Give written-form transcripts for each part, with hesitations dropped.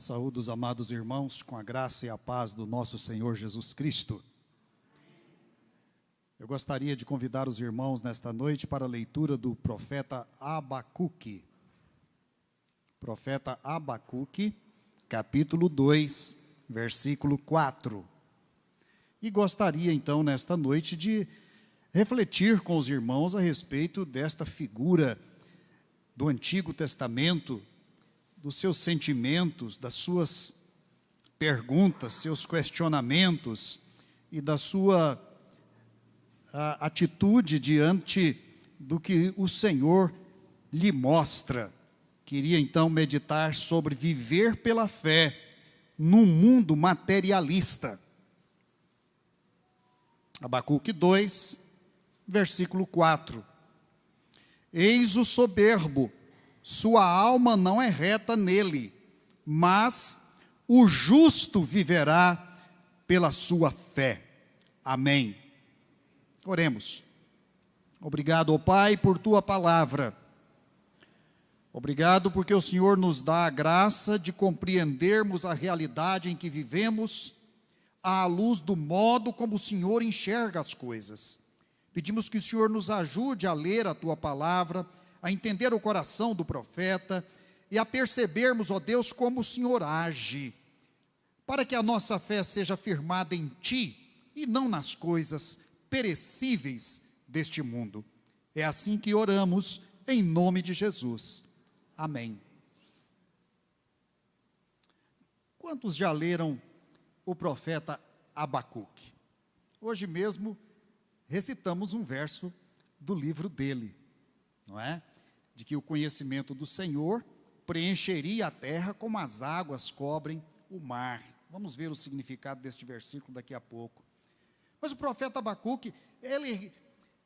Saúdo os amados irmãos com a graça e a paz do nosso Senhor Jesus Cristo. Eu gostaria de convidar os irmãos nesta noite para a leitura do profeta Abacuque. Profeta Abacuque, capítulo 2, versículo 4. E gostaria então nesta noite de refletir com os irmãos a respeito desta figura do Antigo Testamento, dos seus sentimentos, das suas perguntas, seus questionamentos e da sua atitude diante do que o Senhor lhe mostra. Queria então meditar sobre viver pela fé num mundo materialista. Abacuque 2, versículo 4. Eis o soberbo, sua alma não é reta nele, mas o justo viverá pela sua fé. Amém. Oremos. Obrigado, ó Pai, por tua palavra. Obrigado porque o Senhor nos dá a graça de compreendermos a realidade em que vivemos, à luz do modo como o Senhor enxerga as coisas. Pedimos que o Senhor nos ajude a ler a tua palavra, a entender o coração do profeta e a percebermos, ó Deus, como o Senhor age, para que a nossa fé seja firmada em Ti e não nas coisas perecíveis deste mundo. É assim que oramos, em nome de Jesus. Amém. Quantos já leram o profeta Abacuque? Hoje mesmo recitamos um verso do livro dele, não é? De que o conhecimento do Senhor preencheria a terra como as águas cobrem o mar. Vamos ver o significado deste versículo daqui a pouco. Mas o profeta Abacuque, ele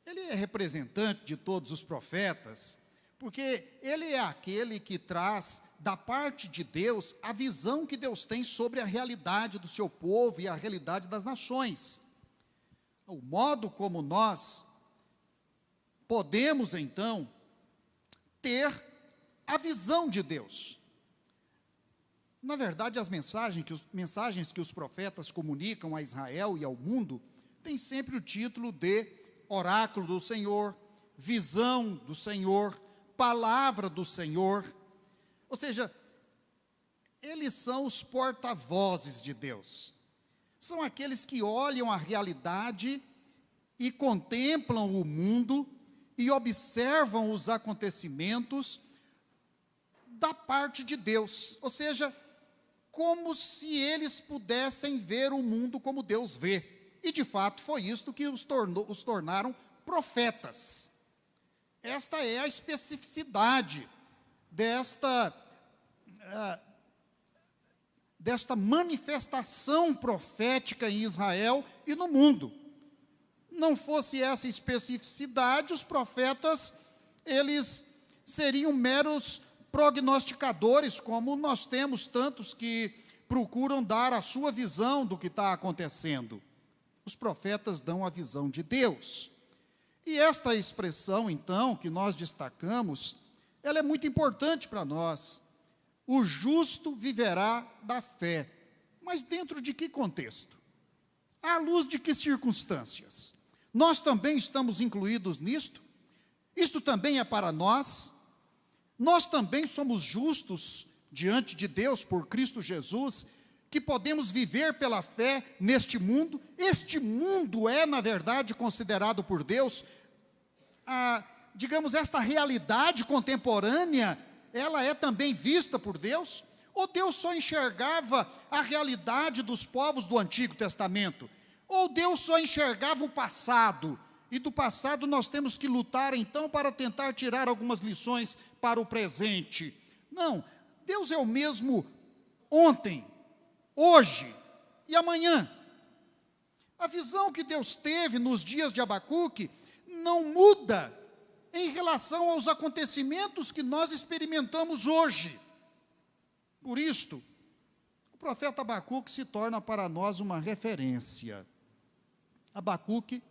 é representante de todos os profetas, porque ele é aquele que traz da parte de Deus a visão que Deus tem sobre a realidade do seu povo e a realidade das nações. O modo como nós podemos, então, ter a visão de Deus. Na verdade, as mensagens que os profetas comunicam a Israel e ao mundo têm sempre o título de oráculo do Senhor, visão do Senhor, palavra do Senhor. Ou seja, eles são os porta-vozes de Deus. São aqueles que olham a realidade e contemplam o mundo e observam os acontecimentos da parte de Deus, ou seja, como se eles pudessem ver o mundo como Deus vê, e de fato foi isto que os tornaram profetas. Esta é a especificidade desta manifestação profética em Israel e no mundo. Não fosse essa especificidade, os profetas, eles seriam meros prognosticadores, como nós temos tantos que procuram dar a sua visão do que está acontecendo. Os profetas dão a visão de Deus. E esta expressão, então, que nós destacamos, ela é muito importante para nós. O justo viverá da fé. Mas dentro de que contexto? À luz de que circunstâncias? Nós também estamos incluídos nisto? Isto também é para nós? Nós também somos justos diante de Deus por Cristo Jesus, que podemos viver pela fé neste mundo? Este mundo é, na verdade, considerado por Deus, digamos, esta realidade contemporânea, ela é também vista por Deus? Ou Deus só enxergava a realidade dos povos do Antigo Testamento? Ou Deus só enxergava o passado? E do passado nós temos que lutar então para tentar tirar algumas lições para o presente. Não, Deus é o mesmo ontem, hoje e amanhã. A visão que Deus teve nos dias de Abacuque não muda em relação aos acontecimentos que nós experimentamos hoje. Por isto, o profeta Abacuque se torna para nós uma referência. Abacuque,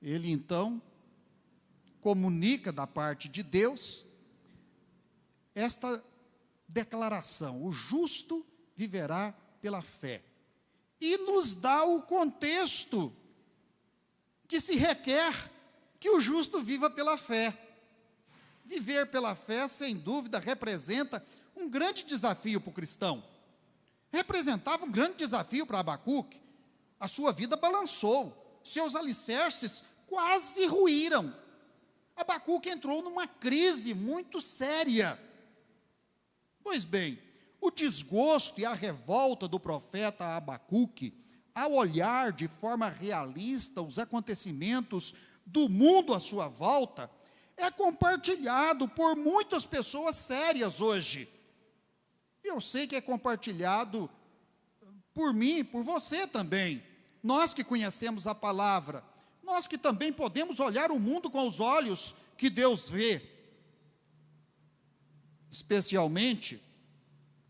ele então comunica da parte de Deus esta declaração: o justo viverá pela fé. E nos dá o contexto que se requer que o justo viva pela fé. Viver pela fé, sem dúvida, representa um grande desafio para o cristão. Representava um grande desafio para Abacuque. A sua vida balançou, seus alicerces quase ruíram. Abacuque entrou numa crise muito séria. Pois bem, o desgosto e a revolta do profeta Abacuque, ao olhar de forma realista os acontecimentos do mundo à sua volta, é compartilhado por muitas pessoas sérias hoje. Eu sei que é compartilhado por mim, por você também. Nós que conhecemos a palavra, nós que também podemos olhar o mundo com os olhos que Deus vê. Especialmente,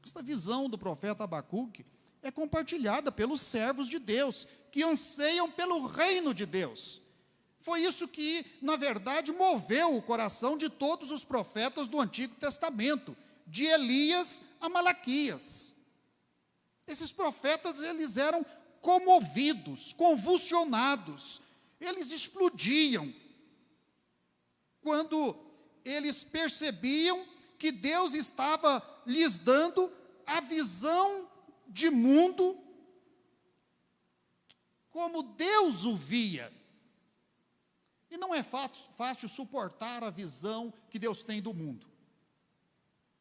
esta visão do profeta Abacuque é compartilhada pelos servos de Deus, que anseiam pelo reino de Deus. Foi isso que, na verdade, moveu o coração de todos os profetas do Antigo Testamento, de Elias a Malaquias. Esses profetas, eles eram comovidos, convulsionados, eles explodiam quando eles percebiam que Deus estava lhes dando a visão de mundo como Deus o via. E não é fácil suportar a visão que Deus tem do mundo.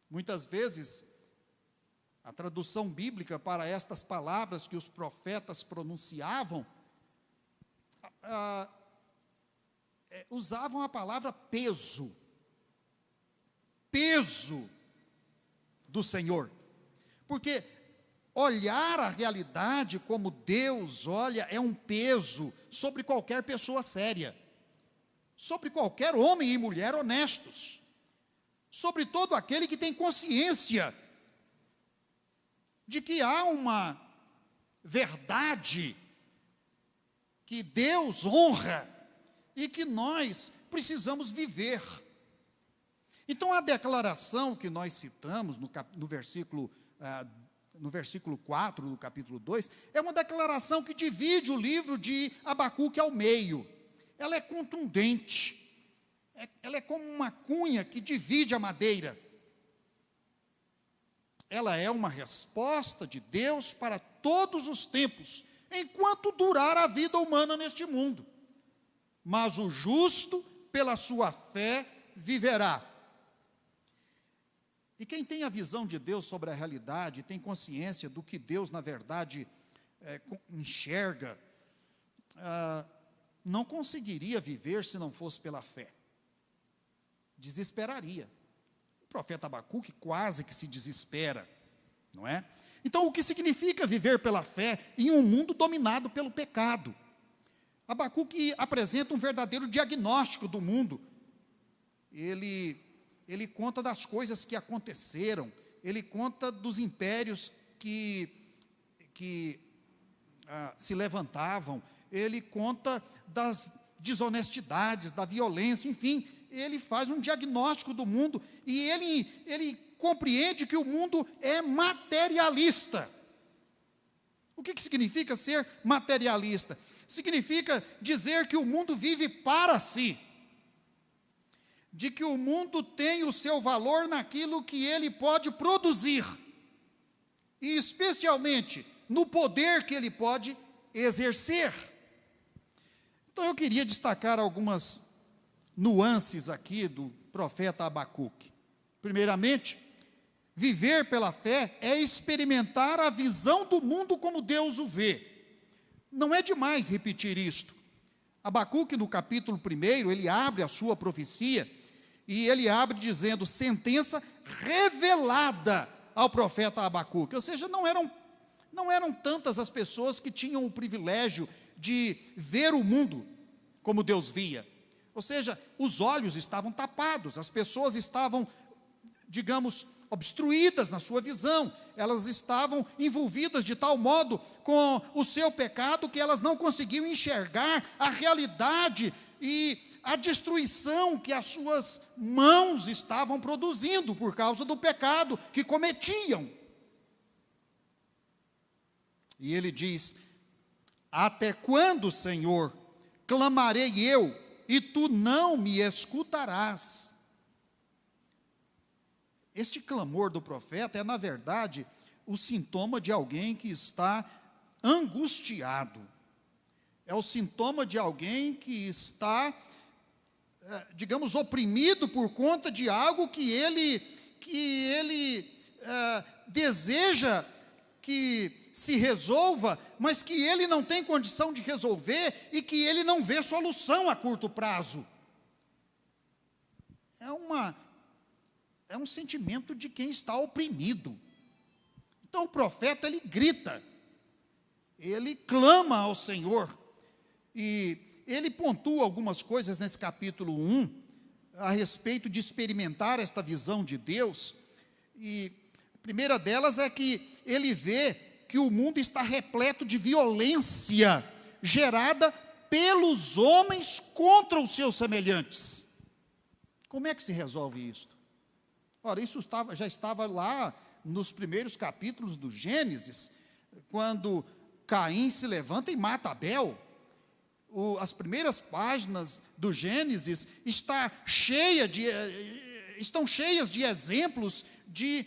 Muitas vezes, a tradução bíblica para estas palavras que os profetas pronunciavam, usavam a palavra peso. Peso do Senhor. Porque olhar a realidade como Deus olha é um peso sobre qualquer pessoa séria, sobre qualquer homem e mulher honestos, sobre todo aquele que tem consciência de que há uma verdade que Deus honra e que nós precisamos viver. Então, a declaração que nós citamos no versículo 4 do capítulo 2, é uma declaração que divide o livro de Abacuque ao meio. Ela é contundente, ela é como uma cunha que divide a madeira. Ela é uma resposta de Deus para todos os tempos, enquanto durar a vida humana neste mundo. Mas o justo, pela sua fé, viverá. E quem tem a visão de Deus sobre a realidade, tem consciência do que Deus, na verdade, enxerga, não conseguiria viver se não fosse pela fé. Desesperaria. O profeta Abacuque quase que se desespera, não é? Então, o que significa viver pela fé em um mundo dominado pelo pecado? Abacuque apresenta um verdadeiro diagnóstico do mundo. Ele conta das coisas que aconteceram, ele conta dos impérios que se levantavam, ele conta das desonestidades, da violência, enfim, ele faz um diagnóstico do mundo e ele compreende que o mundo é materialista. O que significa ser materialista? Significa dizer que o mundo vive para si, de que o mundo tem o seu valor naquilo que ele pode produzir, e especialmente no poder que ele pode exercer. Então eu queria destacar algumas nuances aqui do profeta Abacuque. Primeiramente, viver pela fé é experimentar a visão do mundo como Deus o vê. Não é demais repetir isto. Abacuque, no capítulo 1, ele abre a sua profecia, e ele abre dizendo, sentença revelada ao profeta Abacuque. Ou seja, não eram tantas as pessoas que tinham o privilégio de ver o mundo como Deus via. Ou seja, os olhos estavam tapados, as pessoas estavam, digamos, obstruídas na sua visão, elas estavam envolvidas de tal modo com o seu pecado que elas não conseguiam enxergar a realidade e a destruição que as suas mãos estavam produzindo por causa do pecado que cometiam. E ele diz: até quando, Senhor, clamarei eu, e tu não me escutarás? Este clamor do profeta é, na verdade, o sintoma de alguém que está angustiado. É o sintoma de alguém que está, digamos, oprimido por conta de algo que ele deseja que se resolva, mas que ele não tem condição de resolver e que ele não vê solução a curto prazo. É um sentimento de quem está oprimido. Então o profeta, ele grita, ele clama ao Senhor, e ele pontua algumas coisas nesse capítulo 1, a respeito de experimentar esta visão de Deus, e a primeira delas é que ele vê que o mundo está repleto de violência, gerada pelos homens contra os seus semelhantes. Como é que se resolve isso? Ora, isso já estava lá nos primeiros capítulos do Gênesis, quando Caim se levanta e mata Abel. As primeiras páginas do Gênesis estão cheias de exemplos de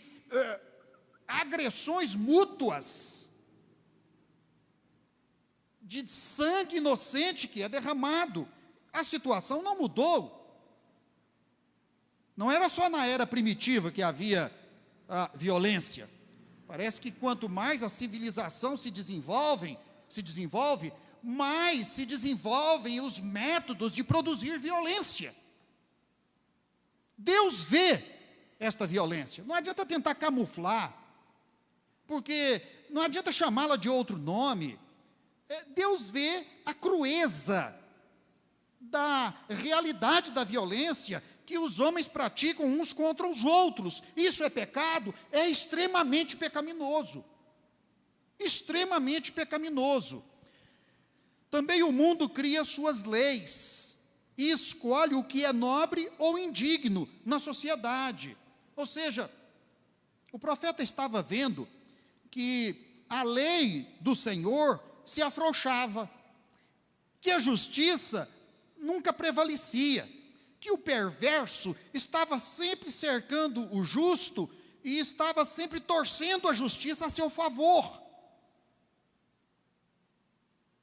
agressões mútuas, de sangue inocente que é derramado. A situação não mudou. Não era só na era primitiva que havia violência. Parece que quanto mais a civilização se desenvolve, mais se desenvolvem os métodos de produzir violência. Deus vê esta violência. Não adianta tentar camuflar, porque não adianta chamá-la de outro nome. Deus vê a crueza da realidade da violência que os homens praticam uns contra os outros. Isso é pecado? É extremamente pecaminoso. Extremamente pecaminoso. Também o mundo cria suas leis e escolhe o que é nobre ou indigno na sociedade. Ou seja, o profeta estava vendo que a lei do Senhor se afrouxava, que a justiça nunca prevalecia, que o perverso estava sempre cercando o justo e estava sempre torcendo a justiça a seu favor.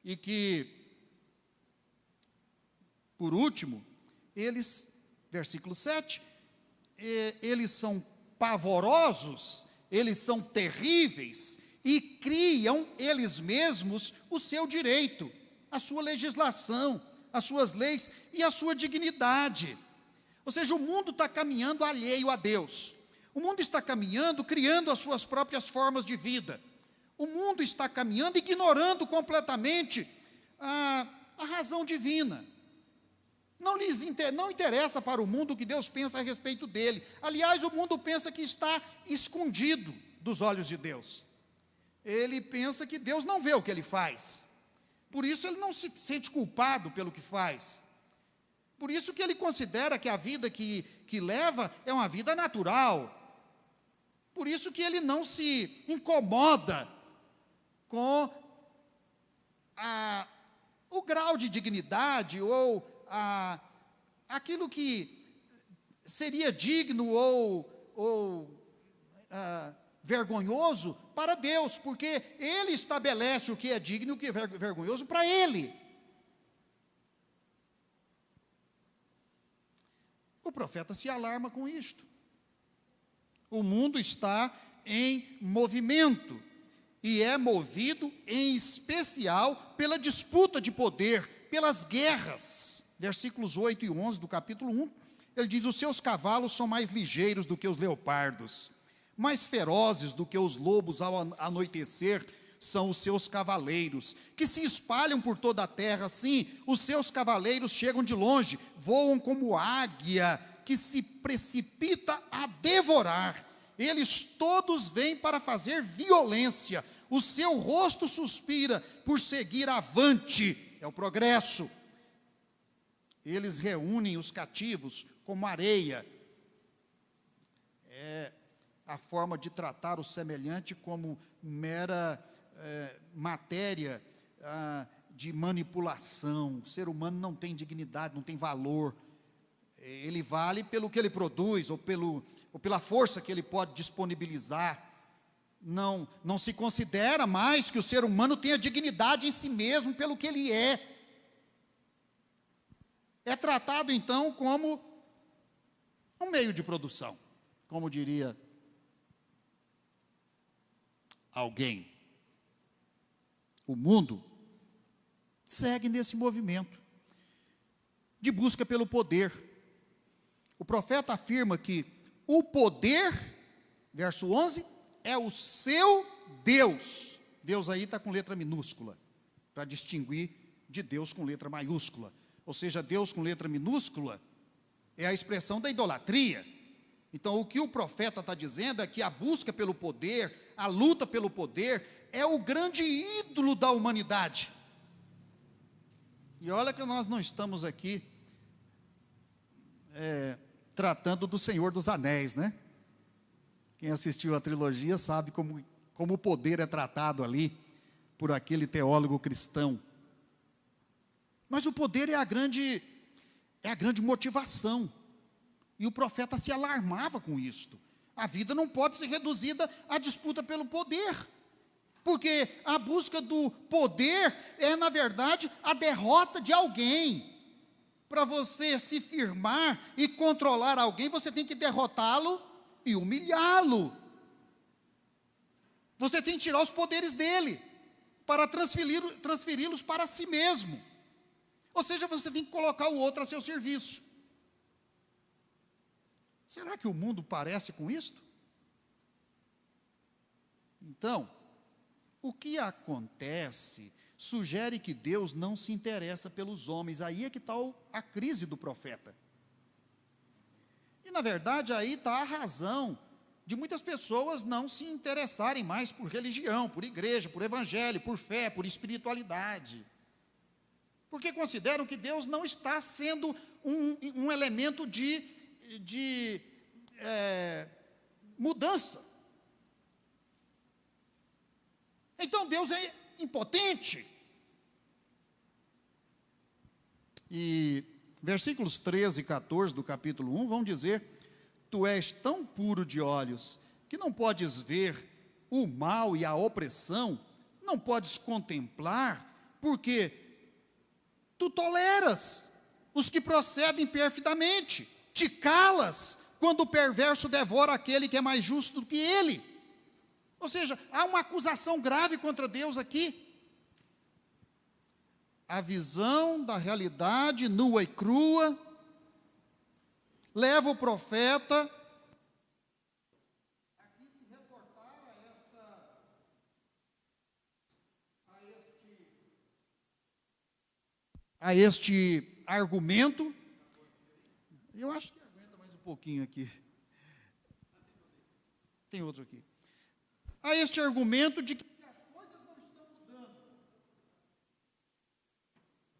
E que, por último, versículo 7, eles são pavorosos, eles são terríveis e criam eles mesmos o seu direito, a sua legislação, as suas leis e a sua dignidade. Ou seja, o mundo está caminhando alheio a Deus. O mundo está caminhando, criando as suas próprias formas de vida. O mundo está caminhando, ignorando completamente a razão divina. Não interessa para o mundo o que Deus pensa a respeito dele. Aliás, o mundo pensa que está escondido dos olhos de Deus. Ele pensa que Deus não vê o que ele faz. Por isso ele não se sente culpado pelo que faz. Por isso que ele considera que a vida que leva é uma vida natural. Por isso que ele não se incomoda com o grau de dignidade ou aquilo que seria digno ou vergonhoso para Deus, porque Ele estabelece o que é digno e o que é vergonhoso para Ele. O profeta se alarma com isto. O mundo está em movimento, e é movido em especial pela disputa de poder, pelas guerras. Versículos 8 e 11 do capítulo 1, ele diz: os seus cavalos são mais ligeiros do que os leopardos, mais ferozes do que os lobos ao anoitecer são os seus cavaleiros, que se espalham por toda a terra. Sim, os seus cavaleiros chegam de longe, voam como águia, que se precipita a devorar. Eles todos vêm para fazer violência, o seu rosto suspira por seguir avante, é o progresso. eles reúnem os cativos como areia. É a forma de tratar o semelhante como mera matéria de manipulação. O ser humano não tem dignidade, não tem valor. Ele vale pelo que ele produz, ou pela força que ele pode disponibilizar. Não se considera mais que o ser humano tenha dignidade em si mesmo pelo que ele é. É tratado, então, como um meio de produção, como diria alguém. O mundo segue nesse movimento de busca pelo poder. O profeta afirma que o poder, verso 11, é o seu Deus. Deus aí está com letra minúscula, para distinguir de Deus com letra maiúscula. Ou seja, Deus com letra minúscula é a expressão da idolatria. Então, o que o profeta está dizendo é que a busca pelo poder, a luta pelo poder, é o grande ídolo da humanidade. E olha que nós não estamos aqui tratando do Senhor dos Anéis, né? Quem assistiu a trilogia sabe como o poder é tratado ali por aquele teólogo cristão. Mas o poder é a grande motivação. E o profeta se alarmava com isto. A vida não pode ser reduzida à disputa pelo poder. Porque a busca do poder é, na verdade, a derrota de alguém. Para você se firmar e controlar alguém, você tem que derrotá-lo e humilhá-lo. Você tem que tirar os poderes dele, para transferi-los para si mesmo. Ou seja, você tem que colocar o outro a seu serviço. Será que o mundo parece com isto? Então, o que acontece sugere que Deus não se interessa pelos homens. Aí é que está a crise do profeta. E, na verdade, aí está a razão de muitas pessoas não se interessarem mais por religião, por igreja, por evangelho, por fé, por espiritualidade. Porque consideram que Deus não está sendo um elemento de mudança. Então Deus é impotente. E versículos 13 e 14 do capítulo 1 vão dizer: tu és tão puro de olhos, que não podes ver o mal e a opressão, não podes contemplar, porque tu toleras os que procedem perfidamente, te calas quando o perverso devora aquele que é mais justo do que ele. Ou seja, há uma acusação grave contra Deus aqui. A visão da realidade nua e crua leva o profeta a se reportar a este argumento. Eu acho que aguenta mais um pouquinho aqui. Tem outro aqui. A este argumento de que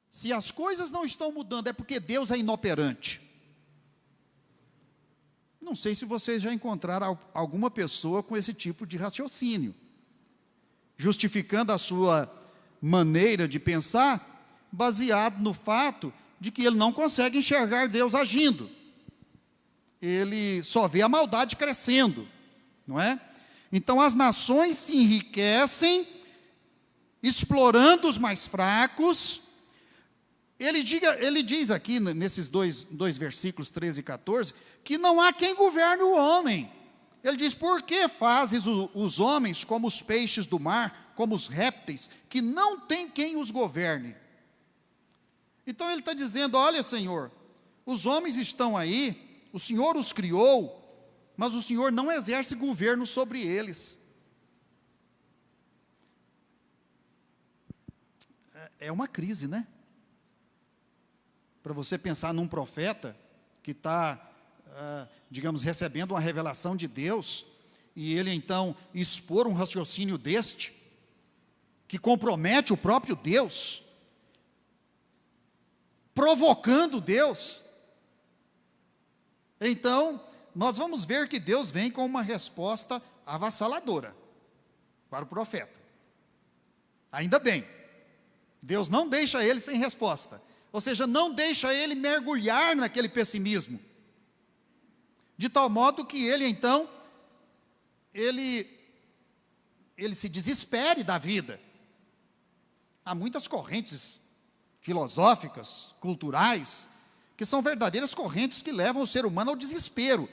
se as coisas não estão mudando, é porque Deus é inoperante. Não sei se vocês já encontraram alguma pessoa com esse tipo de raciocínio, justificando a sua maneira de pensar, baseado no fato de que ele não consegue enxergar Deus agindo. Ele só vê a maldade crescendo, não é? Então as nações se enriquecem, explorando os mais fracos. Ele diz aqui, nesses dois versículos 13 e 14, que não há quem governe o homem. Ele diz: por que fazes os homens como os peixes do mar, como os répteis, que não tem quem os governe? Então ele está dizendo: olha, Senhor, os homens estão aí, o Senhor os criou, mas o Senhor não exerce governo sobre eles. É uma crise, né? Para você pensar num profeta que está, digamos, recebendo uma revelação de Deus, e ele então expor um raciocínio deste, que compromete o próprio Deus. provocando Deus. Então, nós vamos ver que Deus vem com uma resposta avassaladora para o profeta. Ainda bem, Deus não deixa ele sem resposta, ou seja, não deixa ele mergulhar naquele pessimismo, de tal modo que ele então, ele se desespere da vida. Há muitas correntes filosóficas, culturais, que são verdadeiras correntes que levam o ser humano ao desespero.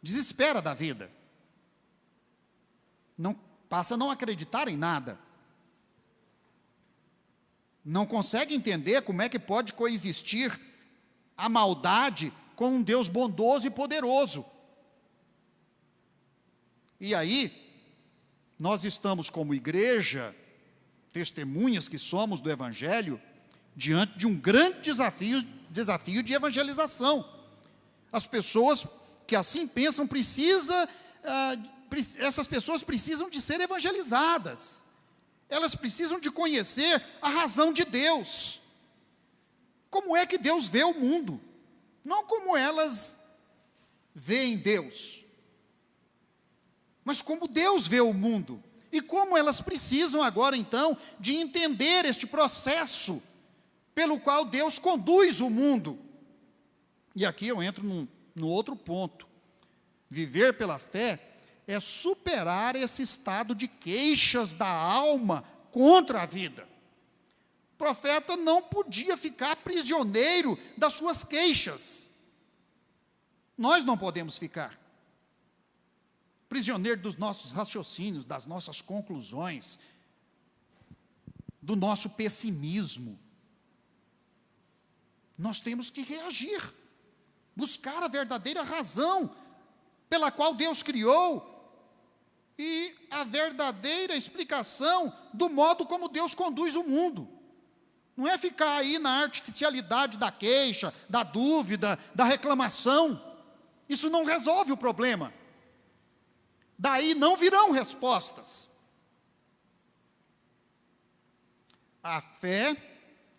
Desespera da vida. Não passa a não acreditar em nada. Não consegue entender como é que pode coexistir a maldade com um Deus bondoso e poderoso. E aí, nós estamos como igreja, testemunhas que somos do Evangelho, diante de um grande desafio de evangelização. As pessoas que assim pensam, essas pessoas precisam de ser evangelizadas. Elas precisam de conhecer a razão de Deus. Como é que Deus vê o mundo? Não como elas veem Deus, mas como Deus vê o mundo. E como elas precisam agora, então, de entender este processo pelo qual Deus conduz o mundo. E aqui eu entro no outro ponto. Viver pela fé é superar esse estado de queixas da alma contra a vida. O profeta não podia ficar prisioneiro das suas queixas. Nós não podemos ficar prisioneiro dos nossos raciocínios, das nossas conclusões, do nosso pessimismo. Nós temos que reagir, buscar a verdadeira razão pela qual Deus criou e a verdadeira explicação do modo como Deus conduz o mundo. Não é ficar aí na artificialidade da queixa, da dúvida, da reclamação. Isso não resolve o problema. Daí não virão respostas. A fé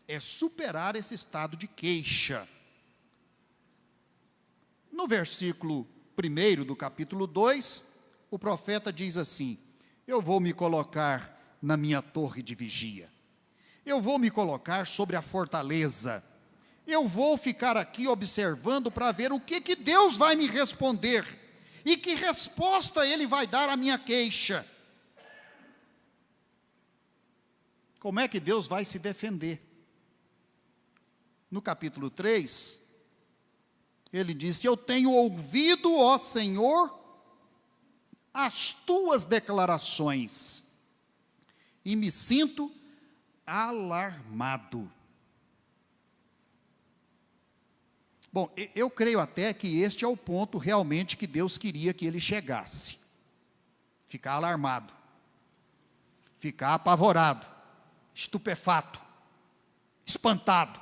é superar esse estado de queixa. No versículo 1 do capítulo 2, o profeta diz assim: eu vou me colocar na minha torre de vigia, eu vou me colocar sobre a fortaleza, eu vou ficar aqui observando para ver o que Deus vai me responder, e que resposta Ele vai dar à minha queixa. Como é que Deus vai se defender? No capítulo 3, ele disse: eu tenho ouvido, ó Senhor, as tuas declarações, e me sinto alarmado. Bom, eu creio até que este é o ponto realmente que Deus queria que ele chegasse. Ficar alarmado, ficar apavorado, estupefato, espantado.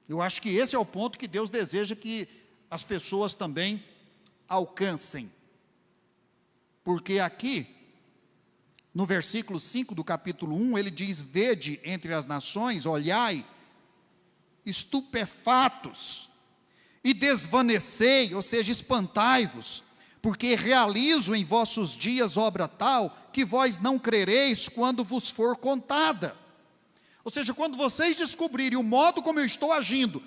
Eu acho que esse é o ponto que Deus deseja que as pessoas também alcancem. Porque aqui, no versículo 5 do capítulo 1, ele diz: vede entre as nações, olhai, estupefatos, e desvanecei, ou seja, espantai-vos, porque realizo em vossos dias obra tal, que vós não crereis quando vos for contada. Ou seja, quando vocês descobrirem o modo como eu estou agindo,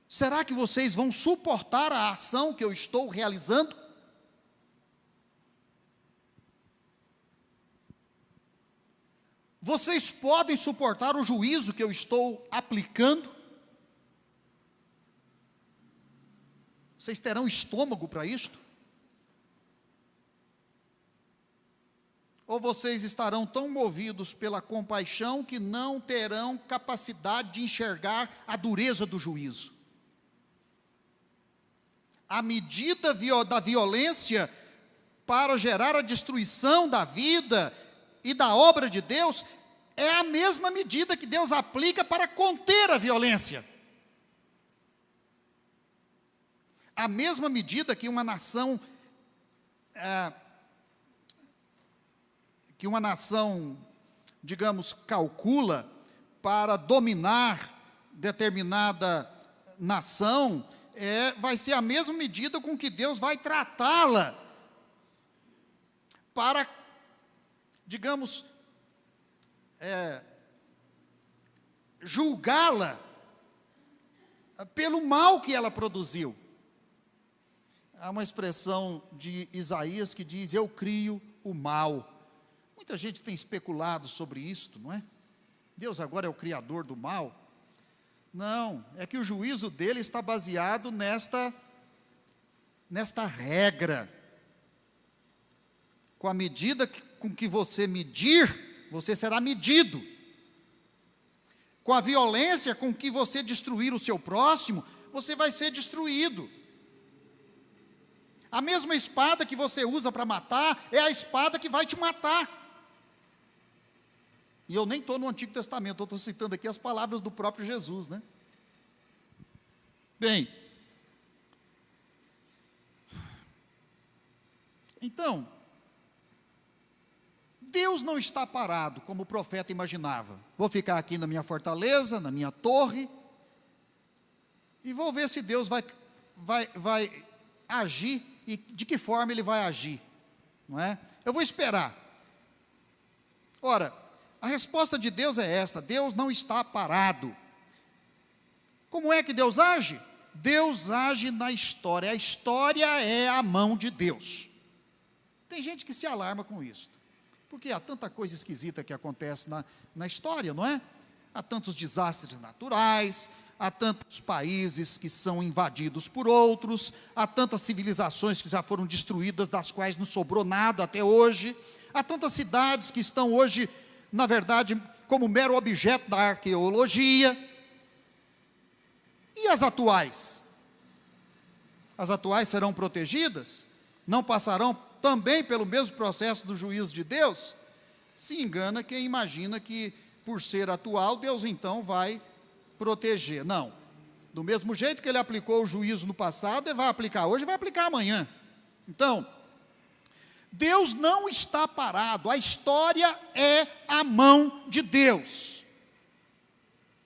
será que vocês vão suportar a ação que eu estou realizando? Vocês podem suportar o juízo que eu estou aplicando? Vocês terão estômago para isto? Ou vocês estarão tão movidos pela compaixão que não terão capacidade de enxergar a dureza do juízo? A medida da violência para gerar a destruição da vida e da obra de Deus é a mesma medida que Deus aplica para conter a violência. A mesma medida que uma nação digamos, calcula para dominar determinada nação, vai ser a mesma medida com que Deus vai tratá-la para, digamos, julgá-la pelo mal que ela produziu. Há uma expressão de Isaías que diz: eu crio o mal. Muita gente tem especulado sobre isto, não é? Deus agora é o criador do mal? Não, é que o juízo dele está baseado nesta regra. Com a medida com que você medir, você será medido. Com a violência com que você destruir o seu próximo, você vai ser destruído. A mesma espada que você usa para matar, é a espada que vai te matar. E eu nem estou no Antigo Testamento, eu estou citando aqui as palavras do próprio Jesus, né? Bem, então, Deus não está parado, como o profeta imaginava. Vou ficar aqui na minha fortaleza, na minha torre, e vou ver se Deus vai agir, e de que forma Ele vai agir, não é? Eu vou esperar. Ora, a resposta de Deus é esta: Deus não está parado. Como é que Deus age? Deus age na história. A história é a mão de Deus. Tem gente que se alarma com isso, porque há tanta coisa esquisita que acontece na história, não é? Há tantos desastres naturais, há tantos países que são invadidos por outros, há tantas civilizações que já foram destruídas, das quais não sobrou nada até hoje, há tantas cidades que estão hoje, na verdade, como mero objeto da arqueologia. E as atuais? As atuais serão protegidas? Não passarão também pelo mesmo processo do juízo de Deus? Se engana quem imagina que, por ser atual, Deus então vai proteger. Não. Do mesmo jeito que Ele aplicou o juízo no passado, Ele vai aplicar hoje e vai aplicar amanhã. Então, Deus não está parado, a história é a mão de Deus.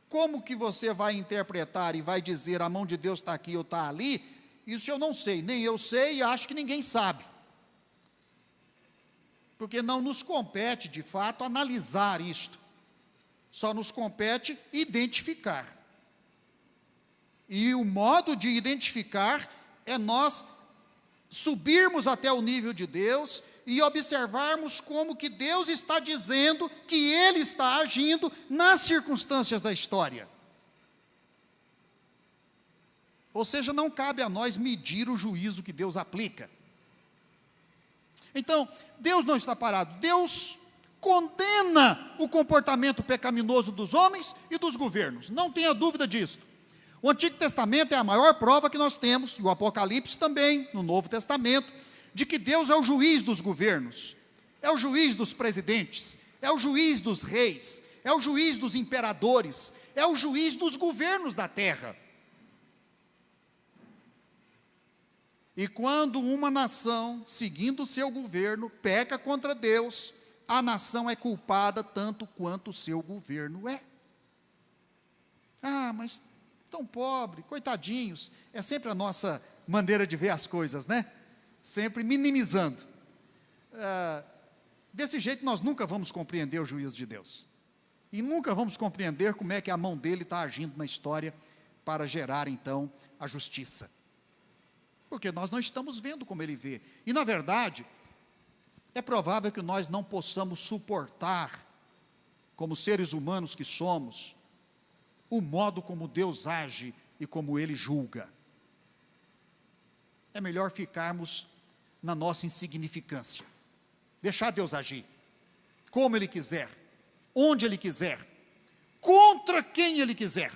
Como que você vai interpretar e vai dizer a mão de Deus está aqui ou está ali? Isso eu não sei, nem eu sei e acho que ninguém sabe. Porque não nos compete, de fato, analisar isto. Só nos compete identificar. E o modo de identificar é nós subirmos até o nível de Deus e observarmos como que Deus está dizendo que Ele está agindo nas circunstâncias da história. Ou seja, não cabe a nós medir o juízo que Deus aplica. Então, Deus não está parado, Deus condena o comportamento pecaminoso dos homens e dos governos, não tenha dúvida disso. O Antigo Testamento é a maior prova que nós temos, e o Apocalipse também, no Novo Testamento, de que Deus é o juiz dos governos, é o juiz dos presidentes, é o juiz dos reis, é o juiz dos imperadores, é o juiz dos governos da terra. E quando uma nação, seguindo o seu governo, peca contra Deus, a nação é culpada tanto quanto o seu governo é. Ah, mas tão pobre, coitadinhos. É sempre a nossa maneira de ver as coisas, né? Sempre minimizando. Desse jeito nós nunca vamos compreender o juízo de Deus. E nunca vamos compreender como é que a mão dele está agindo na história para gerar então a justiça. Porque nós não estamos vendo como ele vê. E na verdade, é provável que nós não possamos suportar, como seres humanos que somos, o modo como Deus age e como Ele julga. É melhor ficarmos na nossa insignificância. Deixar Deus agir, como Ele quiser, onde Ele quiser, contra quem Ele quiser.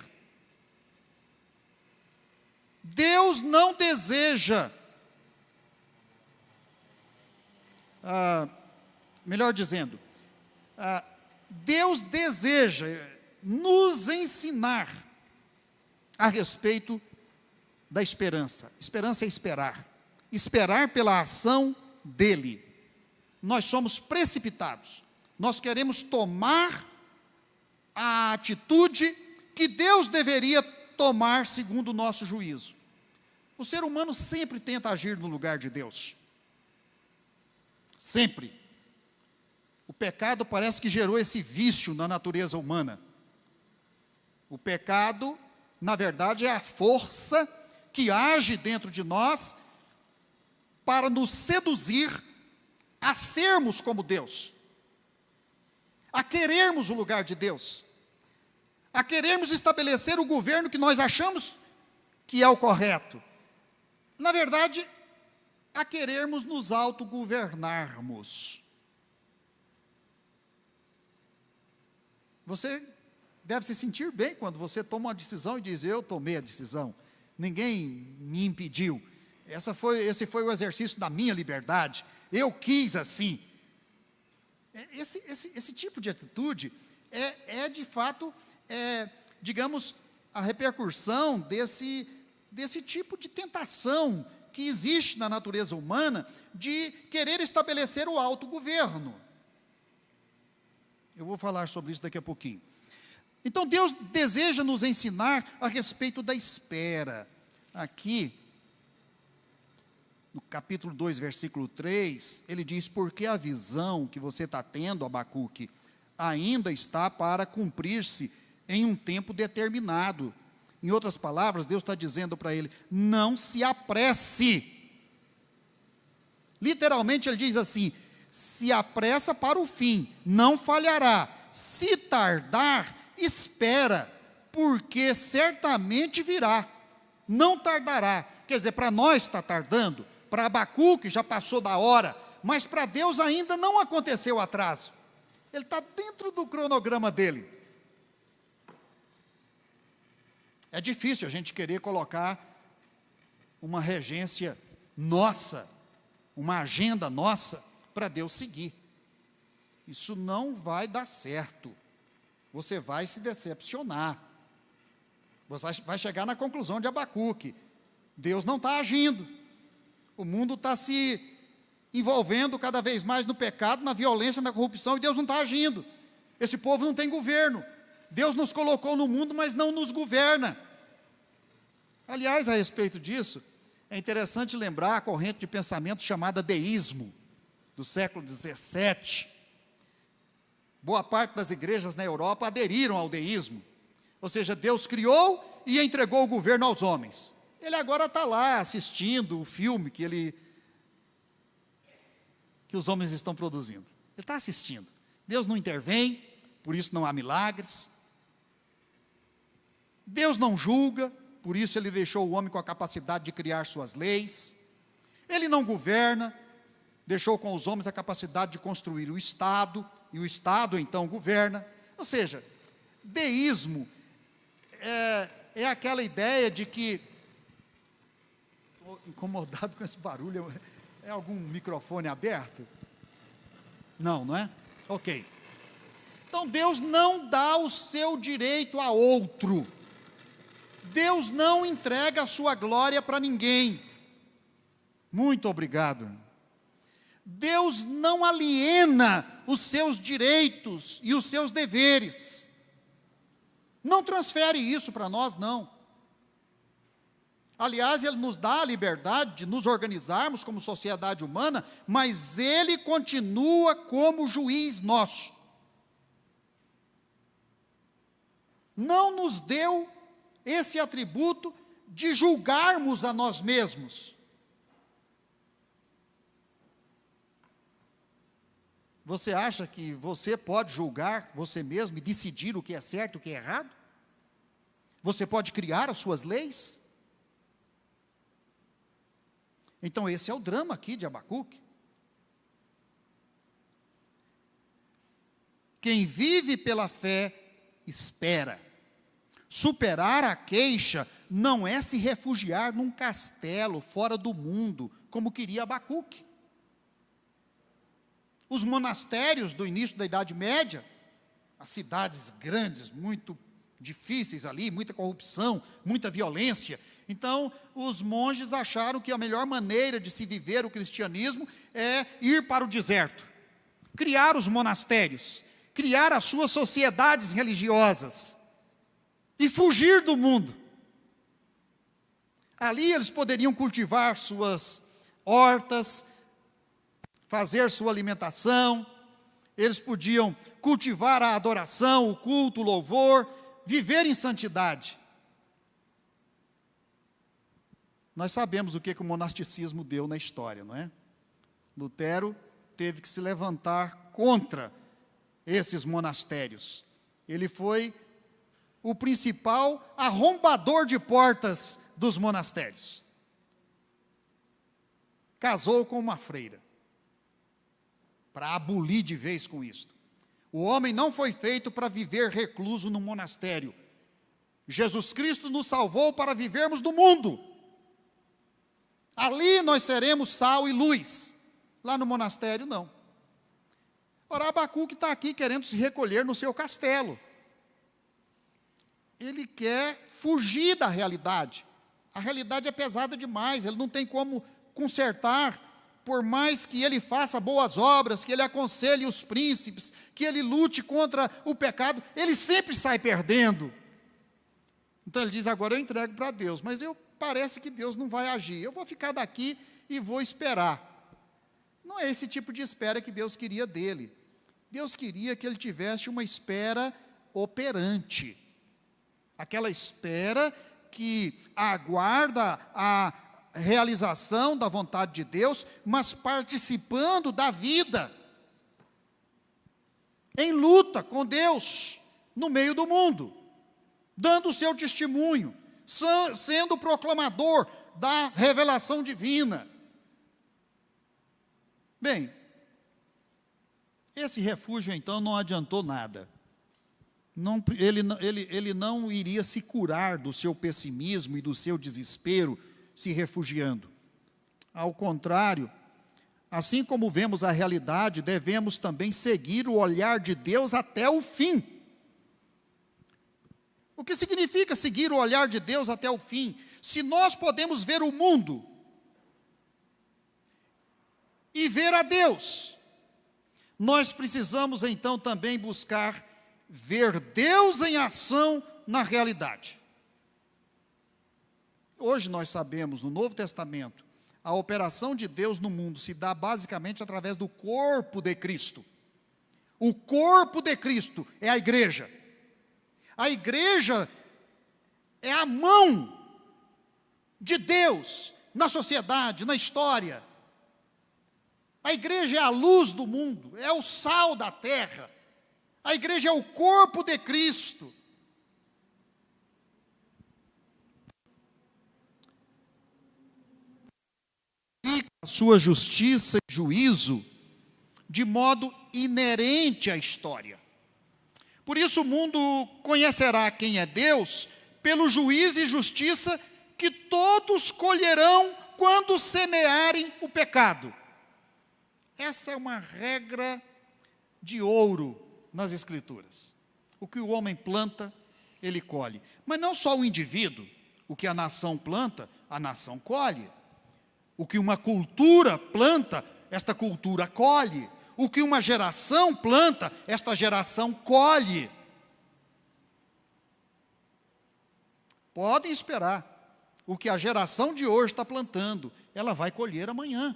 Deus não deseja, melhor dizendo, Deus deseja nos ensinar a respeito da esperança. Esperança é esperar pela ação dEle. Nós somos precipitados, nós queremos tomar a atitude que Deus deveria tomar segundo o nosso juízo. O ser humano sempre tenta agir no lugar de Deus. Sempre. O pecado parece que gerou esse vício na natureza humana. O pecado, na verdade, é a força que age dentro de nós para nos seduzir a sermos como Deus, a querermos o lugar de Deus, a querermos estabelecer o governo que nós achamos que é o correto. Na verdade, a querermos nos autogovernarmos. Você deve se sentir bem quando você toma uma decisão e diz: eu tomei a decisão, ninguém me impediu, esse foi o exercício da minha liberdade, eu quis assim. Esse tipo de atitude é de fato, digamos, a repercussão desse tipo de tentação que existe na natureza humana de querer estabelecer o autogoverno. Eu vou falar sobre isso daqui a pouquinho. Então Deus deseja nos ensinar a respeito da espera. Aqui, no capítulo 2, versículo 3, ele diz: porque a visão que você está tendo, Abacuque, ainda está para cumprir-se em um tempo determinado. Em outras palavras, Deus está dizendo para ele: não se apresse. Literalmente ele diz assim: se apressa para o fim, não falhará. Se tardar, espera, porque certamente virá. Não tardará. Quer dizer, para nós está tardando, para Abacuque já passou da hora, mas para Deus ainda não aconteceu o atraso. Ele está dentro do cronograma dele. É difícil a gente querer colocar uma regência nossa, uma agenda nossa, para Deus seguir. Isso não vai dar certo. Você vai se decepcionar. Você vai chegar na conclusão de Abacuque: Deus não está agindo. O mundo está se envolvendo cada vez mais no pecado, na violência, na corrupção, e Deus não está agindo. Esse povo não tem governo. Deus nos colocou no mundo, mas não nos governa. Aliás, a respeito disso, é interessante lembrar a corrente de pensamento chamada deísmo, do século XVII. Boa parte das igrejas na Europa aderiram ao deísmo. Ou seja, Deus criou e entregou o governo aos homens. Ele agora está lá assistindo o filme que os homens estão produzindo. Ele está assistindo. Deus não intervém, por isso não há milagres. Deus não julga, por isso ele deixou o homem com a capacidade de criar suas leis. Ele não governa, deixou com os homens a capacidade de construir o Estado, e o Estado então governa. Ou seja, deísmo é aquela ideia de que... Estou incomodado com esse barulho. É algum microfone aberto? Não é? Ok. Então Deus não dá o seu direito a outro. Deus não entrega a sua glória para ninguém. Muito obrigado. Deus não aliena os seus direitos e os seus deveres. Não transfere isso para nós, não. Aliás, Ele nos dá a liberdade de nos organizarmos como sociedade humana, mas Ele continua como juiz nosso. Não nos deu esse atributo de julgarmos a nós mesmos. Você acha que você pode julgar você mesmo e decidir o que é certo e o que é errado? Você pode criar as suas leis? Então esse é o drama aqui de Abacuque. Quem vive pela fé, espera. Superar a queixa não é se refugiar num castelo fora do mundo, como queria Abacuque. Os monastérios do início da Idade Média, as cidades grandes, muito difíceis ali, muita corrupção, muita violência. Então, os monges acharam que a melhor maneira de se viver o cristianismo é ir para o deserto, criar os monastérios, criar as suas sociedades religiosas e fugir do mundo. Ali eles poderiam cultivar suas hortas, fazer sua alimentação, eles podiam cultivar a adoração, o culto, o louvor, viver em santidade. Nós sabemos o que o monasticismo deu na história, não é? Lutero teve que se levantar contra esses monastérios. Ele foi o principal arrombador de portas dos monastérios. Casou com uma freira, para abolir de vez com isto. O homem não foi feito para viver recluso num monastério. Jesus Cristo nos salvou para vivermos do mundo. Ali nós seremos sal e luz. Lá no monastério, não. Ora, Abacuque está aqui querendo se recolher no seu castelo. Ele quer fugir da realidade. A realidade é pesada demais, ele não tem como consertar, por mais que ele faça boas obras, que ele aconselhe os príncipes, que ele lute contra o pecado, ele sempre sai perdendo. Então ele diz, agora eu entrego para Deus, mas parece que Deus não vai agir, eu vou ficar daqui e vou esperar. Não é esse tipo de espera que Deus queria dele. Deus queria que ele tivesse uma espera operante. Aquela espera que aguarda a realização da vontade de Deus, mas participando da vida. Em luta com Deus, no meio do mundo. Dando o seu testemunho, sendo proclamador da revelação divina. Bem, esse refúgio então não adiantou nada. Ele não iria se curar do seu pessimismo e do seu desespero se refugiando. Ao contrário, assim como vemos a realidade, devemos também seguir o olhar de Deus até o fim. O que significa seguir o olhar de Deus até o fim? Se nós podemos ver o mundo e ver a Deus, nós precisamos então também buscar ver Deus em ação na realidade. Hoje nós sabemos, no Novo Testamento, a operação de Deus no mundo se dá basicamente através do corpo de Cristo. O corpo de Cristo é a igreja. A igreja é a mão de Deus na sociedade, na história. A igreja é a luz do mundo, é o sal da terra. A igreja é o corpo de Cristo. E a sua justiça e juízo de modo inerente à história. Por isso o mundo conhecerá quem é Deus pelo juízo e justiça que todos colherão quando semearem o pecado. Essa é uma regra de ouro nas Escrituras. O que o homem planta, ele colhe. Mas não só o indivíduo, o que a nação planta, a nação colhe. O que uma cultura planta, esta cultura colhe. O que uma geração planta, esta geração colhe. Podem esperar. O que a geração de hoje está plantando, ela vai colher amanhã.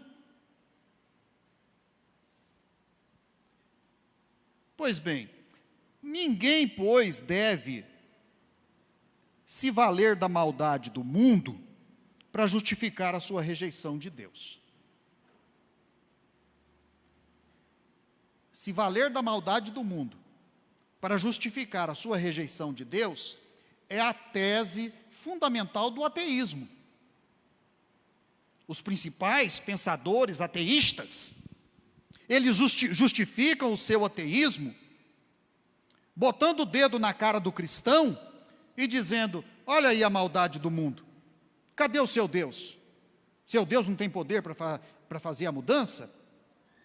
Pois bem, ninguém, pois, deve se valer da maldade do mundo para justificar a sua rejeição de Deus. Se valer da maldade do mundo para justificar a sua rejeição de Deus, é a tese fundamental do ateísmo. Os principais pensadores ateístas, eles justificam o seu ateísmo botando o dedo na cara do cristão e dizendo, olha aí a maldade do mundo. Cadê o seu Deus? Seu Deus não tem poder para fazer a mudança?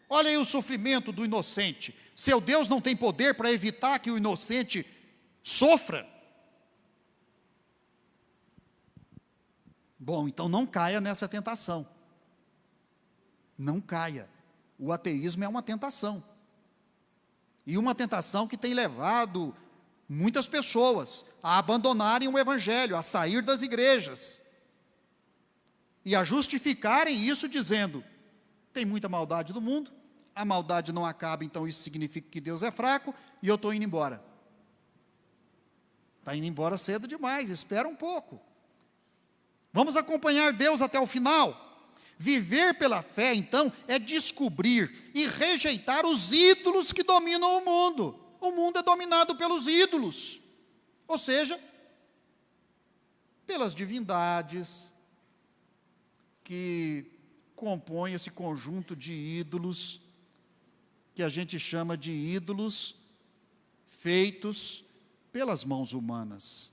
Olha aí o sofrimento do inocente. Seu Deus não tem poder para evitar que o inocente sofra? Bom, então não caia nessa tentação. Não caia. O ateísmo é uma tentação. E uma tentação que tem levado muitas pessoas a abandonarem o evangelho, a sair das igrejas e a justificarem isso dizendo: tem muita maldade no mundo, a maldade não acaba, então isso significa que Deus é fraco e eu estou indo embora. Está indo embora cedo demais, espera um pouco. Vamos acompanhar Deus até o final. Viver pela fé, então, é descobrir e rejeitar os ídolos que dominam o mundo. O mundo é dominado pelos ídolos, ou seja, pelas divindades que compõem esse conjunto de ídolos que a gente chama de ídolos feitos pelas mãos humanas.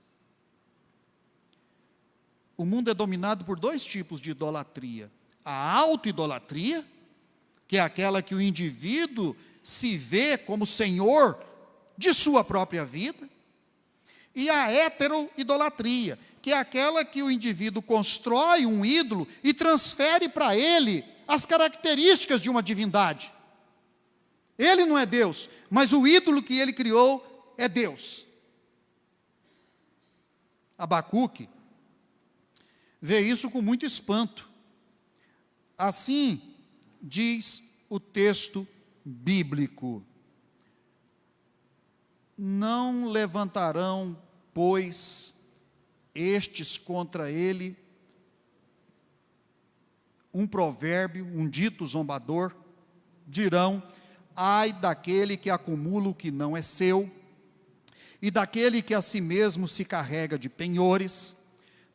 O mundo é dominado por dois tipos de idolatria: a autoidolatria, que é aquela que o indivíduo se vê como senhor de sua própria vida, e a heteroidolatria, que é aquela que o indivíduo constrói um ídolo e transfere para ele as características de uma divindade. Ele não é Deus, mas o ídolo que ele criou é Deus. Abacuque vê isso com muito espanto. Assim diz o texto bíblico: não levantarão, pois, estes contra ele um provérbio, um dito zombador, dirão: ai daquele que acumula o que não é seu, e daquele que a si mesmo se carrega de penhores.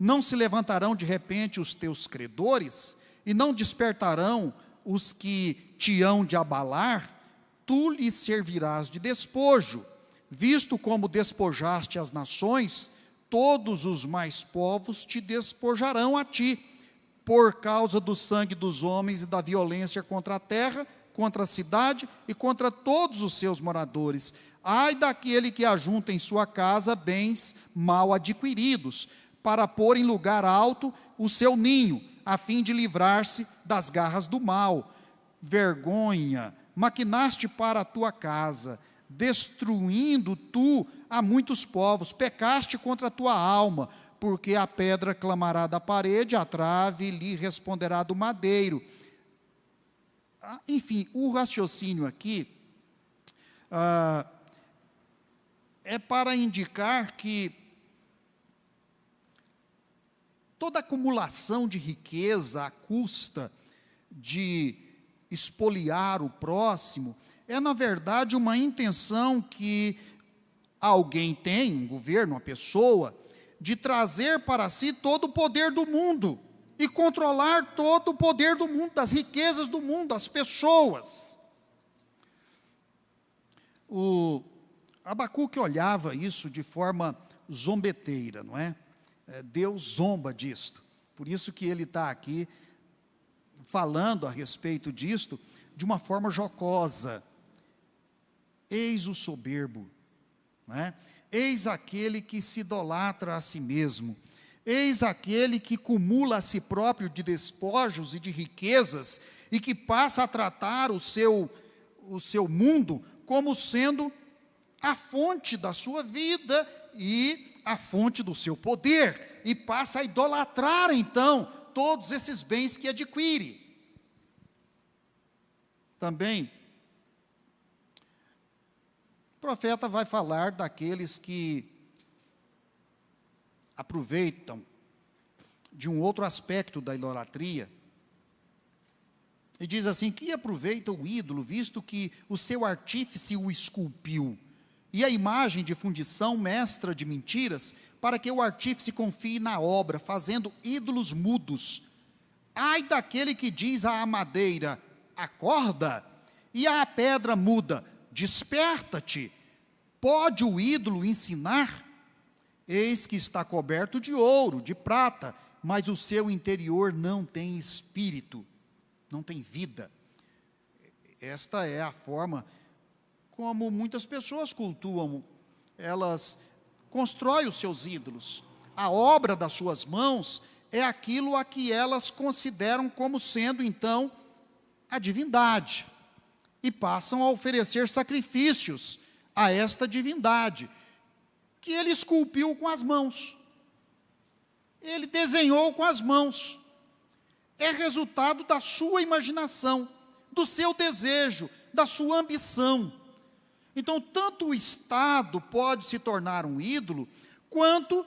Não se levantarão de repente os teus credores, e não despertarão os que te hão de abalar? Tu lhes servirás de despojo, visto como despojaste as nações, todos os mais povos te despojarão a ti, por causa do sangue dos homens e da violência contra a terra, contra a cidade e contra todos os seus moradores. Ai daquele que ajunta em sua casa bens mal adquiridos, para pôr em lugar alto o seu ninho, a fim de livrar-se das garras do mal. Vergonha, maquinaste para a tua casa, destruindo tu a muitos povos, pecaste contra a tua alma, porque a pedra clamará da parede, a trave lhe responderá do madeiro. Enfim, o raciocínio aqui é para indicar que toda acumulação de riqueza à custa de espoliar o próximo é, na verdade, uma intenção que alguém tem, um governo, uma pessoa, de trazer para si todo o poder do mundo e controlar todo o poder do mundo, das riquezas do mundo, das pessoas. O Abacuque olhava isso de forma zombeteira, não é? Deus zomba disto. Por isso que ele está aqui falando a respeito disto de uma forma jocosa. Eis o soberbo, não é? Eis aquele que se idolatra a si mesmo. Eis aquele que cumula a si próprio de despojos e de riquezas e que passa a tratar o seu mundo como sendo a fonte da sua vida e a fonte do seu poder, e passa a idolatrar então todos esses bens que adquire. Também o profeta vai falar daqueles que aproveitam de um outro aspecto da idolatria, e diz assim: que aproveita o ídolo, visto que o seu artífice o esculpiu, e a imagem de fundição mestra de mentiras, para que o artífice confie na obra, fazendo ídolos mudos. Ai daquele que diz à madeira: acorda, e à pedra muda: desperta-te. Pode o ídolo ensinar? Eis que está coberto de ouro, de prata, mas o seu interior não tem espírito, não tem vida. Esta é a forma como muitas pessoas cultuam. Elas constroem os seus ídolos. A obra das suas mãos é aquilo a que elas consideram como sendo, então, a divindade. e passam a oferecer sacrifícios a esta divindade, que ele esculpiu com as mãos. Ele desenhou com as mãos. É resultado da sua imaginação, do seu desejo, da sua ambição. Então, tanto o Estado pode se tornar um ídolo, quanto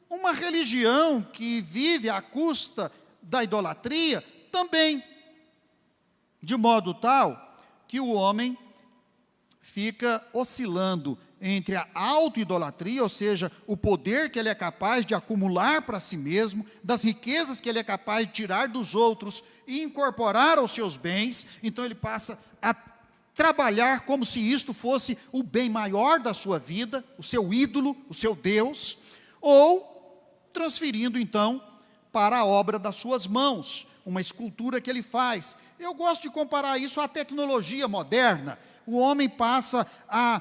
uma religião que vive à custa da idolatria também, de modo tal que o homem fica oscilando entre a auto-idolatria, ou seja, o poder que ele é capaz de acumular para si mesmo, das riquezas que ele é capaz de tirar dos outros e incorporar aos seus bens. Então ele passa a trabalhar como se isto fosse o bem maior da sua vida, o seu ídolo, o seu Deus, ou transferindo então para a obra das suas mãos, uma escultura que ele faz. Eu gosto de comparar isso à tecnologia moderna. O homem passa a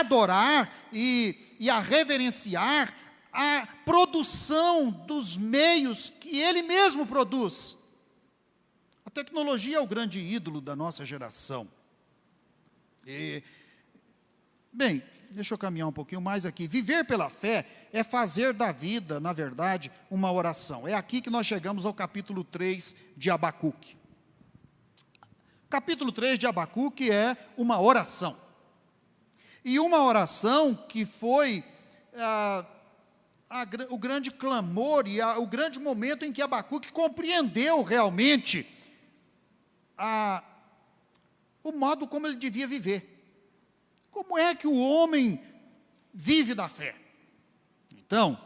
adorar e a reverenciar a produção dos meios que ele mesmo produz. A tecnologia é o grande ídolo da nossa geração. Bem, deixa eu caminhar um pouquinho mais aqui. Viver pela fé é fazer da vida, na verdade, uma oração. É aqui que nós chegamos ao capítulo 3 de Abacuque. Capítulo 3 de Abacuque é uma oração. E uma oração que foi o grande clamor e o grande momento em que Abacuque compreendeu realmente o modo como ele devia viver. Como é que o homem vive da fé? Então,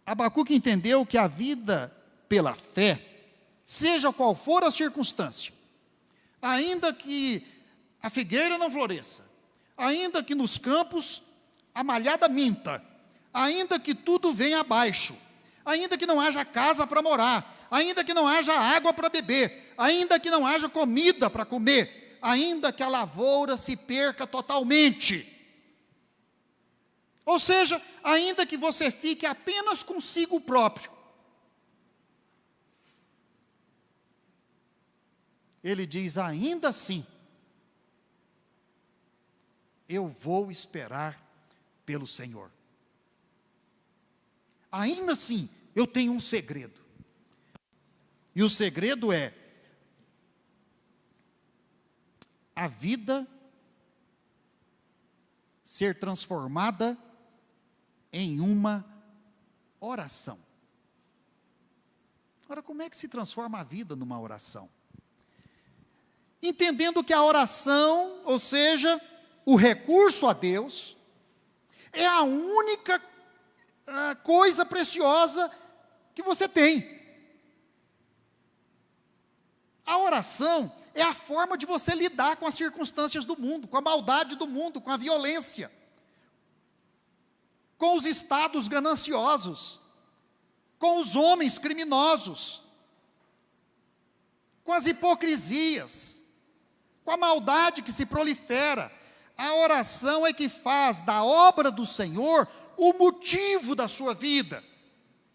Abacuque entendeu que a vida pela fé, seja qual for a circunstância, ainda que a figueira não floresça, ainda que nos campos a malhada minta, ainda que tudo venha abaixo, ainda que não haja casa para morar, ainda que não haja água para beber, ainda que não haja comida para comer, ainda que a lavoura se perca totalmente. Ou seja, ainda que você fique apenas consigo próprio, ele diz, ainda assim, eu vou esperar pelo Senhor. Ainda assim, eu tenho um segredo. E o segredo é a vida ser transformada em uma oração. Ora, como é que se transforma a vida numa oração? Entendendo que a oração, ou seja, o recurso a Deus, é a única coisa preciosa que você tem. A oração é a forma de você lidar com as circunstâncias do mundo, com a maldade do mundo, com a violência, com os estados gananciosos, com os homens criminosos, com as hipocrisias, com a maldade que se prolifera. A oração é que faz da obra do Senhor o motivo da sua vida.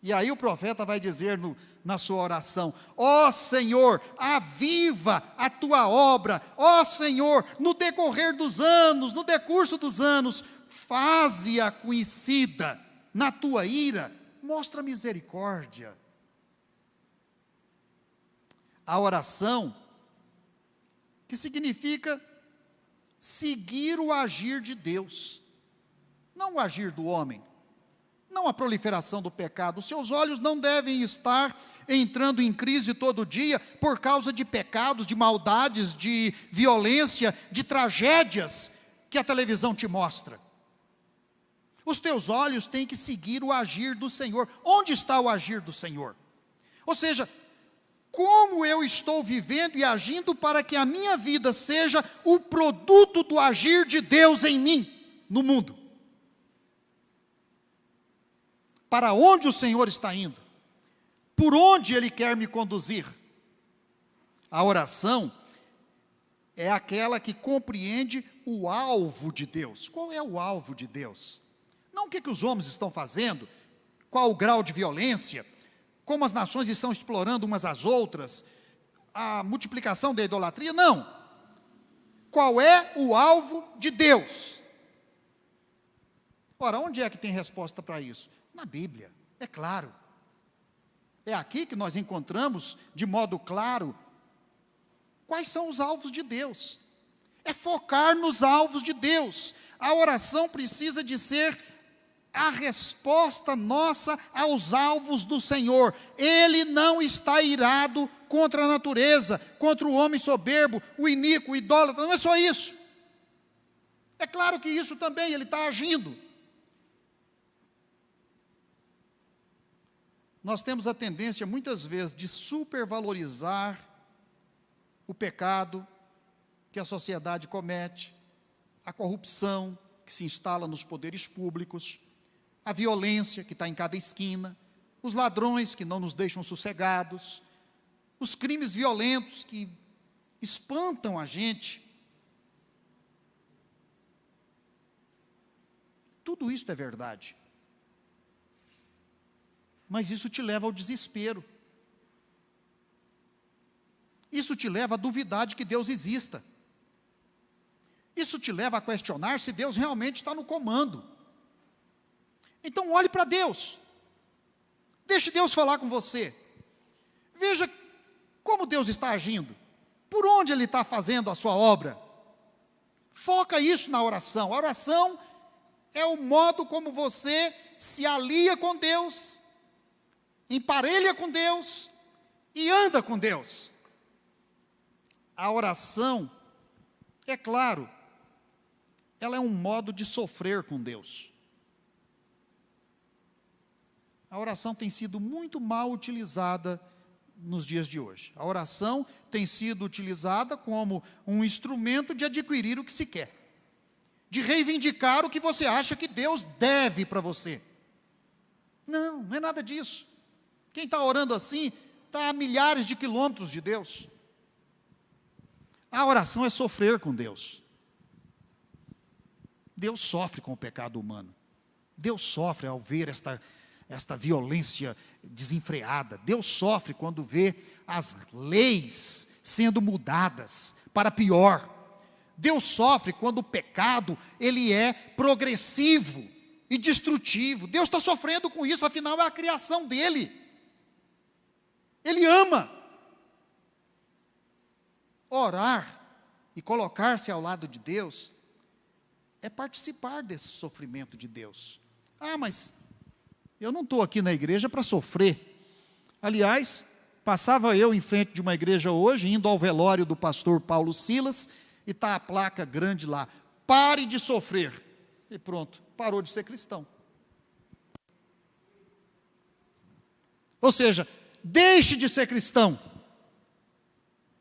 E aí o profeta vai dizer na sua oração, ó Senhor, aviva a tua obra, ó Senhor, no decorrer dos anos, no decurso dos anos, faze-a conhecida, na tua ira, mostra misericórdia. A oração, que significa seguir o agir de Deus, não o agir do homem, não a proliferação do pecado. Os seus olhos não devem estar entrando em crise todo dia por causa de pecados, de maldades, de violência, de tragédias que a televisão te mostra. Os teus olhos têm que seguir o agir do Senhor. Onde está o agir do Senhor? Ou seja, como eu estou vivendo e agindo para que a minha vida seja o produto do agir de Deus em mim, no mundo? Para onde o Senhor está indo? Por onde Ele quer me conduzir? A oração é aquela que compreende o alvo de Deus. Qual é o alvo de Deus? Não o que os homens estão fazendo, qual o grau de violência, como as nações estão explorando umas às outras, a multiplicação da idolatria, não. qual é o alvo de Deus? Ora, onde é que tem resposta para isso? Na Bíblia, é claro. É aqui que nós encontramos, de modo claro, quais são os alvos de Deus. É focar nos alvos de Deus. A oração precisa de ser a resposta nossa aos alvos do Senhor. Ele não está irado contra a natureza, contra o homem soberbo, o iníquo, o idólatra, não é só isso. É claro que isso também ele está agindo. Nós temos a tendência, muitas vezes, de supervalorizar o pecado que a sociedade comete, a corrupção que se instala nos poderes públicos, a violência que está em cada esquina, os ladrões que não nos deixam sossegados, os crimes violentos que espantam a gente. Tudo isso é verdade. Mas isso te leva ao desespero. Isso te leva a duvidar de que Deus exista. Isso te leva a questionar se Deus realmente está no comando. Então olhe para Deus. Deixe Deus falar com você. Veja como Deus está agindo. Por onde Ele está fazendo a sua obra. Foca isso na oração. A oração é o modo como você se alia com Deus, emparelha com Deus e anda com Deus. A oração, é claro, ela é um modo de sofrer com Deus. A oração tem sido muito mal utilizada nos dias de hoje. A oração tem sido utilizada como um instrumento de adquirir o que se quer, de reivindicar o que você acha que Deus deve para você. Não, não é nada disso. Quem está orando assim, está a milhares de quilômetros de Deus. A oração é sofrer com Deus. Deus sofre com o pecado humano. Deus sofre ao ver esta violência desenfreada. Deus sofre quando vê as leis sendo mudadas para pior. Deus sofre quando o pecado, ele é progressivo e destrutivo. Deus está sofrendo com isso, afinal é a criação dele. Ele ama. Orar e colocar-se ao lado de Deus é participar desse sofrimento de Deus. Ah, mas eu não estou aqui na igreja para sofrer. Aliás, passava eu em frente de uma igreja hoje, indo ao velório do pastor Paulo Silas, e está a placa grande lá: pare de sofrer. E pronto, parou de ser cristão. Ou seja, deixe de ser cristão.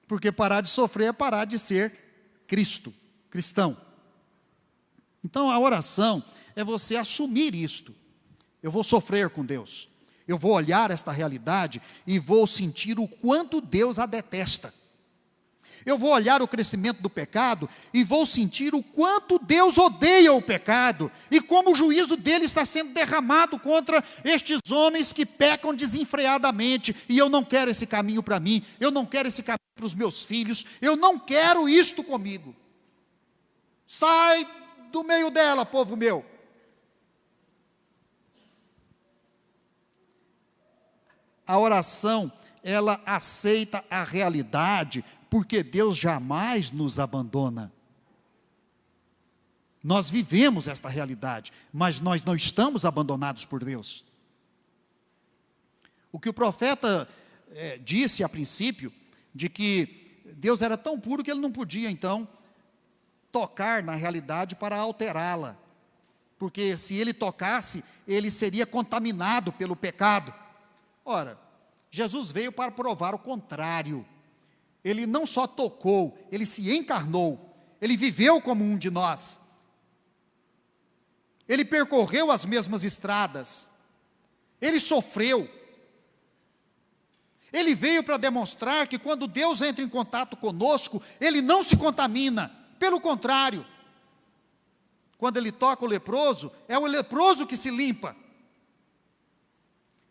Porque parar de sofrer é parar de ser cristão. Então a oração é você assumir isto. Eu vou sofrer com Deus. Eu vou olhar esta realidade e vou sentir o quanto Deus a detesta. Eu vou olhar o crescimento do pecado e vou sentir o quanto Deus odeia o pecado e como o juízo dele está sendo derramado contra estes homens que pecam desenfreadamente. E eu não quero esse caminho para mim, eu não quero esse caminho para os meus filhos, eu não quero isto comigo. Sai do meio dela, povo meu. A oração, ela aceita a realidade, porque Deus jamais nos abandona. Nós vivemos esta realidade, mas nós não estamos abandonados por Deus. O que o profeta disse a princípio, de que Deus era tão puro que ele não podia então tocar na realidade para alterá-la, porque se ele tocasse, ele seria contaminado pelo pecado. Ora, Jesus veio para provar o contrário. Ele não só tocou, ele se encarnou, ele viveu como um de nós. Ele percorreu as mesmas estradas, ele sofreu. Ele veio para demonstrar que quando Deus entra em contato conosco, ele não se contamina, pelo contrário. Quando ele toca o leproso, é o leproso que se limpa.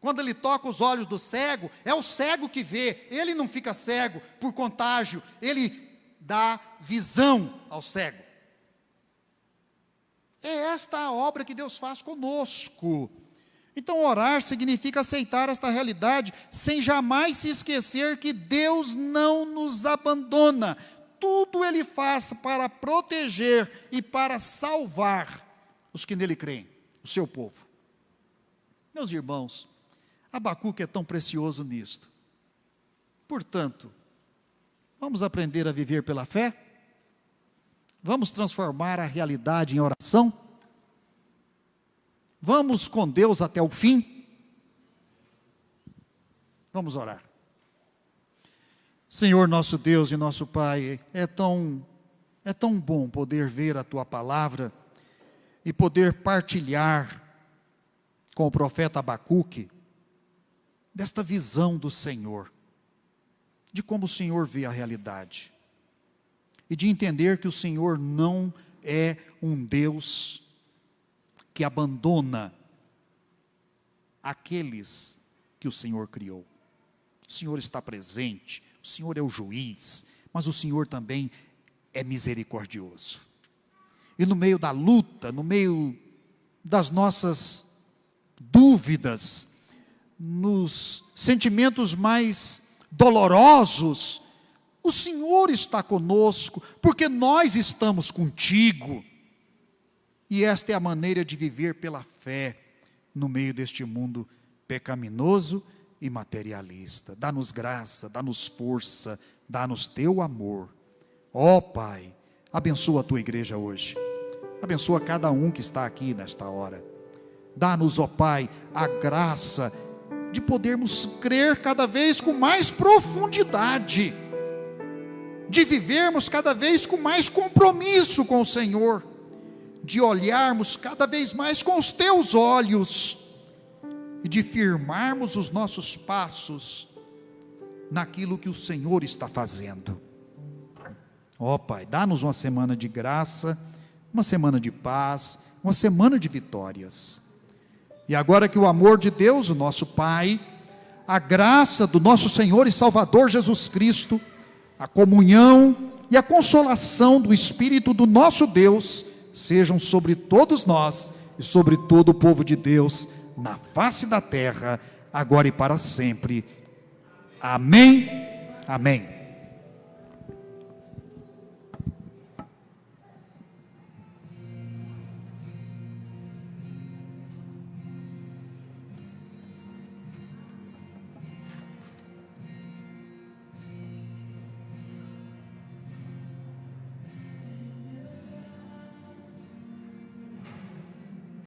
Quando ele toca os olhos do cego, é o cego que vê, ele não fica cego por contágio, ele dá visão ao cego. É esta a obra que Deus faz conosco. Então, orar significa aceitar esta realidade, sem jamais se esquecer que Deus não nos abandona. Tudo Ele faz para proteger e para salvar os que nele creem, o seu povo. Meus irmãos, Abacuque é tão precioso nisto. Portanto, vamos aprender a viver pela fé? Vamos transformar a realidade em oração? Vamos com Deus até o fim? Vamos orar. Senhor nosso Deus e nosso Pai, é tão bom poder ver a Tua palavra e poder partilhar com o profeta Abacuque desta visão do Senhor, de como o Senhor vê a realidade, e de entender que o Senhor não é um Deus que abandona aqueles que o Senhor criou. O Senhor está presente, o Senhor é o juiz, mas o Senhor também é misericordioso. E no meio da luta, no meio das nossas dúvidas, nos sentimentos mais dolorosos, o Senhor está conosco, porque nós estamos contigo. E esta é a maneira de viver pela fé, no meio deste mundo pecaminoso e materialista. Dá-nos graça, dá-nos força, dá-nos teu amor. Ó Pai, abençoa a tua igreja hoje. Abençoa cada um que está aqui nesta hora. Dá-nos, ó Pai, a graça de podermos crer cada vez com mais profundidade, de vivermos cada vez com mais compromisso com o Senhor, de olharmos cada vez mais com os teus olhos, e de firmarmos os nossos passos naquilo que o Senhor está fazendo. Ó Pai, dá-nos uma semana de graça, uma semana de paz, uma semana de vitórias. E agora que o amor de Deus, o nosso Pai, a graça do nosso Senhor e Salvador Jesus Cristo, a comunhão e a consolação do Espírito do nosso Deus, sejam sobre todos nós e sobre todo o povo de Deus, na face da terra, agora e para sempre. Amém. Amém.